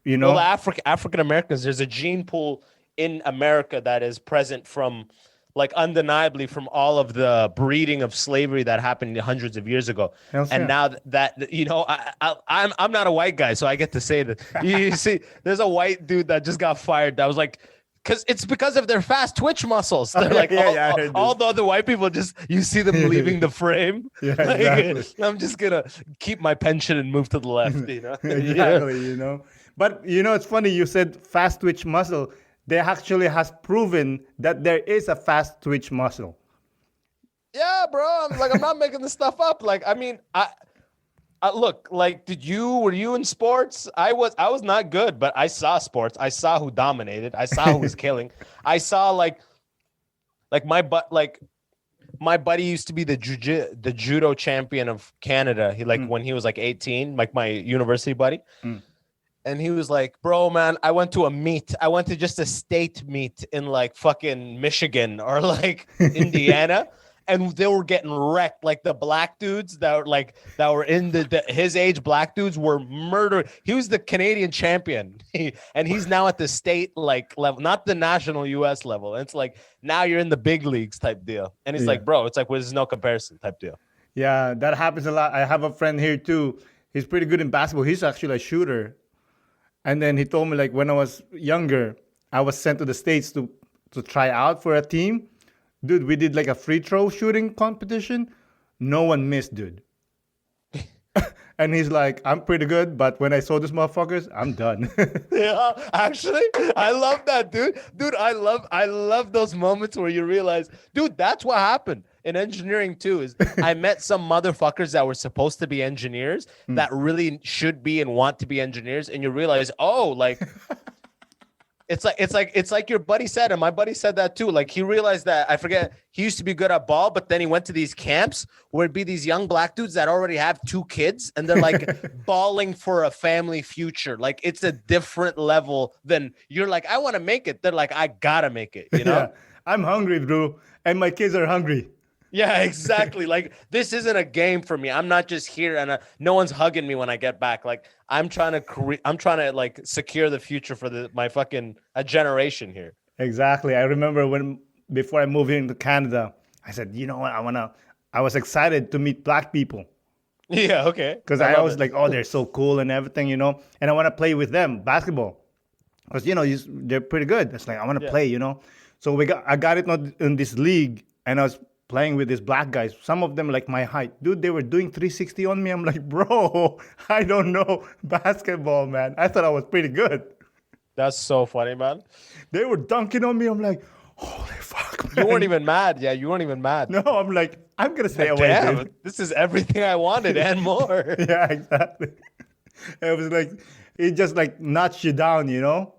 You know. Well, African Americans, there's a gene pool in America that is present from, like, undeniably from all of the breeding of slavery that happened hundreds of years ago. Hell yeah. And now that you know, I'm not a white guy, so I get to say that. You see, there's a white dude that just got fired. That was like. Because of their fast twitch muscles. They're like I heard all this. the other white people just you see them leaving the frame. Yeah, Like, exactly. I'm just gonna keep my pension and move to the left. You know, Exactly, you know. But you know, it's funny you said fast twitch muscle. They actually has proven that there is a fast twitch muscle. Yeah, bro. I'm not making this stuff up. Like, I mean, I look, like, were you in sports? I was not good, but I saw sports. I saw who dominated. I saw who was killing. I saw like my buddy used to be the judo champion of Canada. He when he was like 18, like my university buddy. And he was like, bro, man, I went to a meet. I went to just a state meet in like fucking Michigan or like Indiana. And they were getting wrecked. Like the black dudes that were in his age, black dudes were murdered. He was the Canadian champion. And he's now at the state like level, not the national US level. And it's like, now you're in the big leagues type deal. And he's like, bro, it's like, well, there's no comparison type deal. Yeah, that happens a lot. I have a friend here too. He's pretty good in basketball. He's actually a shooter. And then he told me like when I was younger, I was sent to the States to try out for a team. Dude, we did like a free throw shooting competition. No one missed, dude. And he's like, I'm pretty good, but when I saw these motherfuckers, I'm done. Yeah, actually, I love that, dude. Dude, I love those moments where you realize, dude, that's what happened in engineering too. Is I met some motherfuckers that were supposed to be engineers that really should be and want to be engineers, and you realize, oh, like it's like your buddy said, and my buddy said that too. Like he realized that I forget he used to be good at ball, but then he went to these camps where it'd be these young black dudes that already have 2 kids and they're like balling for a family future. Like it's a different level than you're like, I want to make it. They're like, I gotta make it, you know? Yeah. I'm hungry, bro, and my kids are hungry. Yeah, exactly. Like this isn't a game for me. I'm not just here and no one's hugging me when I get back. Like I'm trying to like secure the future for my fucking a generation here. Exactly. I remember before I moved into Canada, I said, you know what, I was excited to meet black people. Yeah, okay. Because I was like, oh, they're so cool and everything, you know, and I want to play with them basketball. Because, you know, they're pretty good. It's like, I want to play, you know. So I got it in this league, and I was playing with these black guys. Some of them like my height. Dude, they were doing 360 on me. I'm like, bro, I don't know basketball, man. I thought I was pretty good. That's so funny, man. They were dunking on me. I'm like, holy fuck, man. You weren't even mad. Yeah, you weren't even mad. No, I'm like, I'm going to stay away. Damn, dude. this is everything I wanted and more. Yeah, exactly. It was like, it just like knocks you down, you know?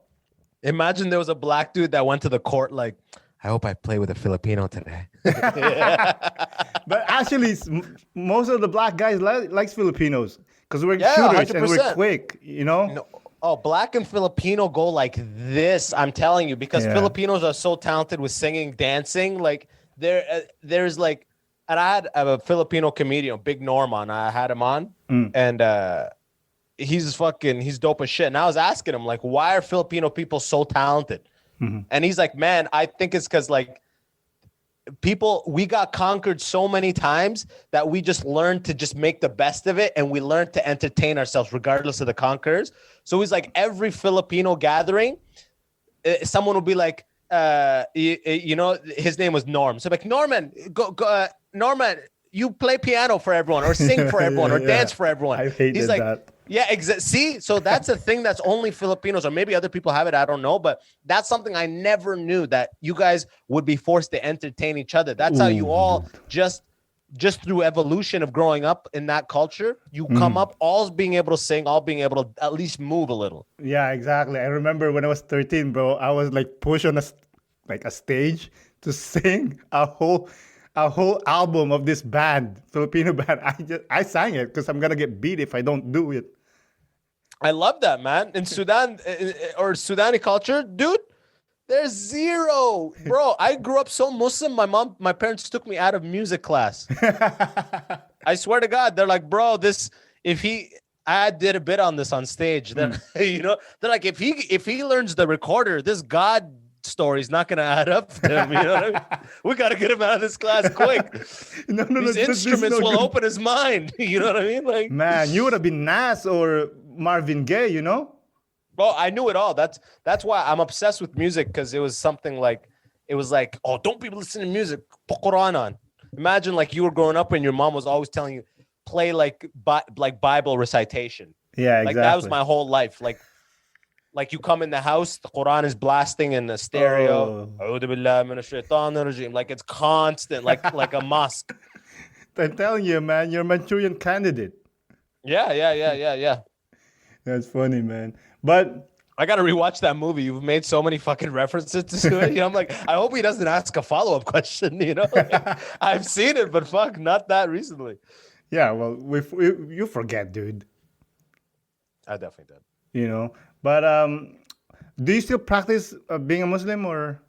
Imagine there was a black dude that went to the court like, I hope I play with a Filipino today. But actually, most of the black guys likes Filipinos because we're shooters 100%. and we're quick, you know? No. Oh, black and Filipino go like this. I'm telling you, because Filipinos are so talented with singing, dancing. Like there's like, and I had a Filipino comedian, Big Norm, on. I had him on, and he's dope as shit. And I was asking him like, why are Filipino people so talented? And he's like, man, I think it's because like we got conquered so many times that we just learned to just make the best of it, and we learned to entertain ourselves regardless of the conquerors. So he's like, every Filipino gathering, someone will be like, you know, his name was Norm. So like, Norman, Norman, you play piano for everyone, or sing for everyone, or dance for everyone. I hated that. Yeah, exactly. See, so that's a thing that's only Filipinos, or maybe other people have it. I don't know, but that's something I never knew, that you guys would be forced to entertain each other. That's how you all just through evolution of growing up in that culture, you come up all being able to sing, all being able to at least move a little. Yeah, exactly. I remember when I was 13, bro, I was like pushed on a stage to sing a whole album of this band, Filipino band. I sang it because I'm gonna get beat if I don't do it. I love that, man. In Sudan or Sudani culture, dude, there's zero, bro. I grew up so Muslim. My parents took me out of music class. I swear to God, they're like, bro, I did a bit on this on stage. Then you know, they're like, if he learns the recorder, this God story is not gonna add up to him. You know what I mean? We gotta get him out of this class quick. These instruments will open his mind. You know what I mean? Like, man, you would have been Nas or Marvin Gaye, you know? Bro, I knew it all. That's why I'm obsessed with music, because it was something like, oh, don't be listening to music. Put Quran on. Imagine like you were growing up and your mom was always telling you, play like Bible recitation. Yeah, exactly. Like that was my whole life. Like you come in the house, the Quran is blasting in the stereo. Like it's constant, like a mosque. I'm telling you, man, you're a Manchurian candidate. Yeah. That's funny, man. But I got to rewatch that movie. You've made so many fucking references to it. You know, I'm like, I hope he doesn't ask a follow-up question. You know, like, I've seen it, but fuck, not that recently. Yeah, well, you forget, dude. I definitely did. You know, but do you still practice being a Muslim or?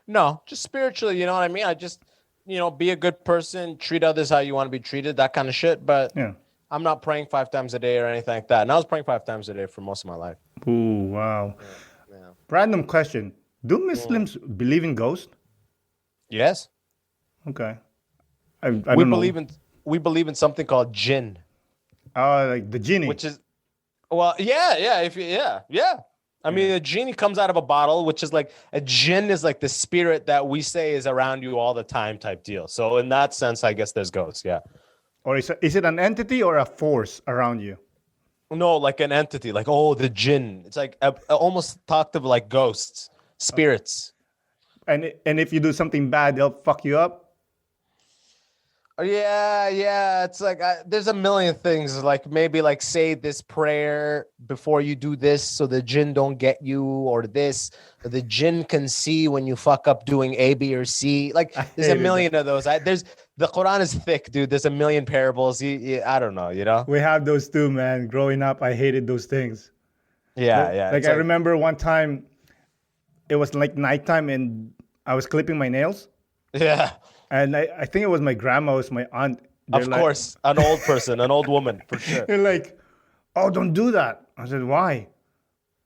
No, just spiritually. You know what I mean? I just, you know, be a good person, treat others how you want to be treated, that kind of shit. But yeah. I'm not praying 5 times a day or anything like that. And I was praying 5 times a day for most of my life. Ooh, wow. Yeah. Random question. Do Muslims believe in ghosts? Yes. Okay. We believe in something called jinn. Oh, like the genie. Which is, well, yeah. I mean, a genie comes out of a bottle, which is like, a jinn is like the spirit that we say is around you all the time type deal. So in that sense, I guess there's ghosts, yeah. Or is it an entity or a force around you? No, like an entity, like, oh, the jinn. It's like I almost talked of like ghosts, spirits. And if you do something bad, they'll fuck you up. Yeah. It's like there's a million things. Like maybe like say this prayer before you do this, so the jinn don't get you, or this. Or the jinn can see when you fuck up doing A, B, or C. Like there's a million of those. There's the Quran is thick, dude. There's a million parables. I don't know, you know. We have those too, man. Growing up, I hated those things. Yeah. Like I remember one time, it was like nighttime, and I was clipping my nails. Yeah. And I think it was my grandma, it was my aunt. Of course, an old person, an old woman, for sure. They're like, oh, don't do that. I said, why?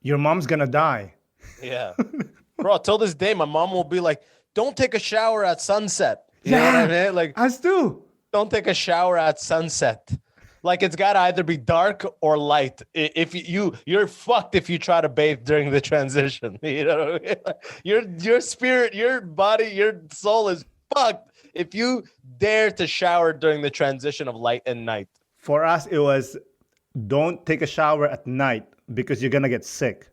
Your mom's gonna die. Yeah. Bro, till this day, my mom will be like, don't take a shower at sunset. You know what I mean? Like, us too. Don't take a shower at sunset. Like it's gotta either be dark or light. If you're fucked if you try to bathe during the transition. You know what I mean? Your spirit, your body, your soul is fucked if you dare to shower during the transition of light and night. For us, it was don't take a shower at night because you're gonna get sick.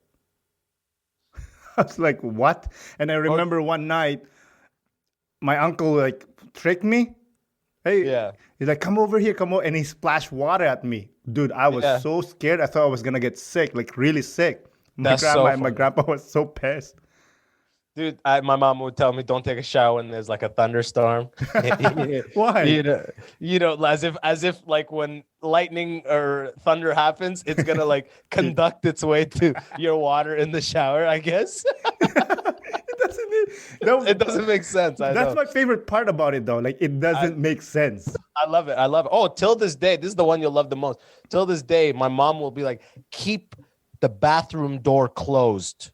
I was like, what? And I remember one night, my uncle like tricked me. Hey, Yeah. He's like, come over here, come over, and he splashed water at me. Dude, I was so scared. I thought I was gonna get sick, like really sick. My grandpa was so pissed. Dude, my mom would tell me don't take a shower when there's like a thunderstorm. Why? You know, as if like when lightning or thunder happens, it's gonna like conduct its way to your water in the shower, I guess. It doesn't make sense. That's my favorite part about it, though. Like, it doesn't make sense. I love it. Oh, till this day, this is the one you'll love the most. Till this day, my mom will be like, keep the bathroom door closed.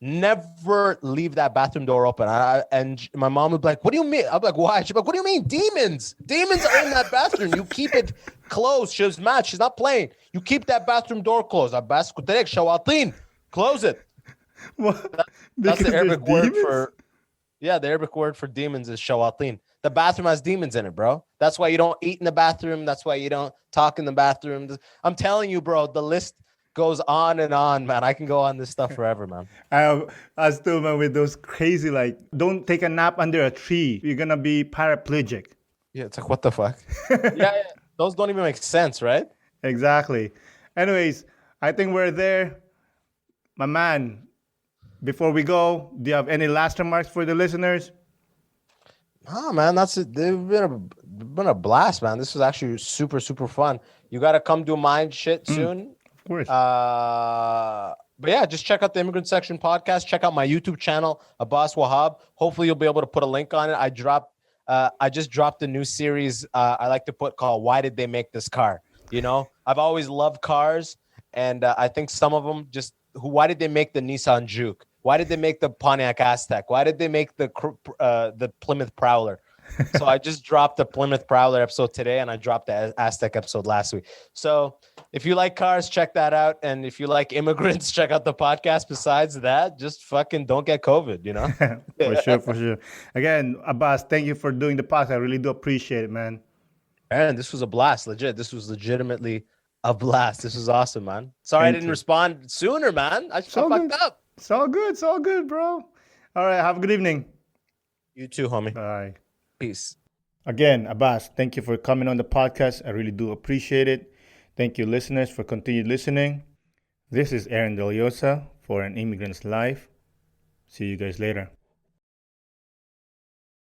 Never leave that bathroom door open. And my mom would be like, what do you mean? I'm like, why? She's like, what do you mean? Demons are in that bathroom. You keep it closed. She's mad. She's not playing. You keep that bathroom door closed. Abbas shawatin. Close it. That's the Arabic word for, the Arabic word for demons is shawatin. The bathroom has demons in it, bro. That's why you don't eat in the bathroom. That's why you don't talk in the bathroom. I'm telling you, bro, the list goes on and on, man. I can go on this stuff forever, man. I still, man, with those crazy, like, don't take a nap under a tree. You're going to be paraplegic. Yeah, it's like, what the fuck? yeah, those don't even make sense, right? Exactly. Anyways, I think we're there. My man, before we go, do you have any last remarks for the listeners? Oh, man, that's it. They've been a blast, man. This was actually super, super fun. You got to come do mind shit soon. Of course. But yeah, just check out the Immigrant Section podcast. Check out my YouTube channel, Abbas Wahab. Hopefully, you'll be able to put a link on it. I just dropped a new series I like to put called "Why Did They Make This Car?" You know, I've always loved cars, and I think some of them just why did they make the Nissan Juke? Why did they make the Pontiac Aztek? Why did they make the Plymouth Prowler? So I just dropped the Plymouth Prowler episode today, and I dropped the Aztek episode last week. So if you like cars, check that out. And if you like immigrants, check out the podcast. Besides that, just fucking don't get COVID, you know? For sure. Again, Abbas, thank you for doing the podcast. I really do appreciate it, man. And this was a blast, legit. This was legitimately a blast. This was awesome, man. Sorry I didn't respond sooner, man. I fucked up. It's all good. It's all good, bro. All right. Have a good evening. You too, homie. Bye. Peace. Again, Abbas, thank you for coming on the podcast. I really do appreciate it. Thank you, listeners, for continued listening. This is Aaron Deliosa for An Immigrant's Life. See you guys later.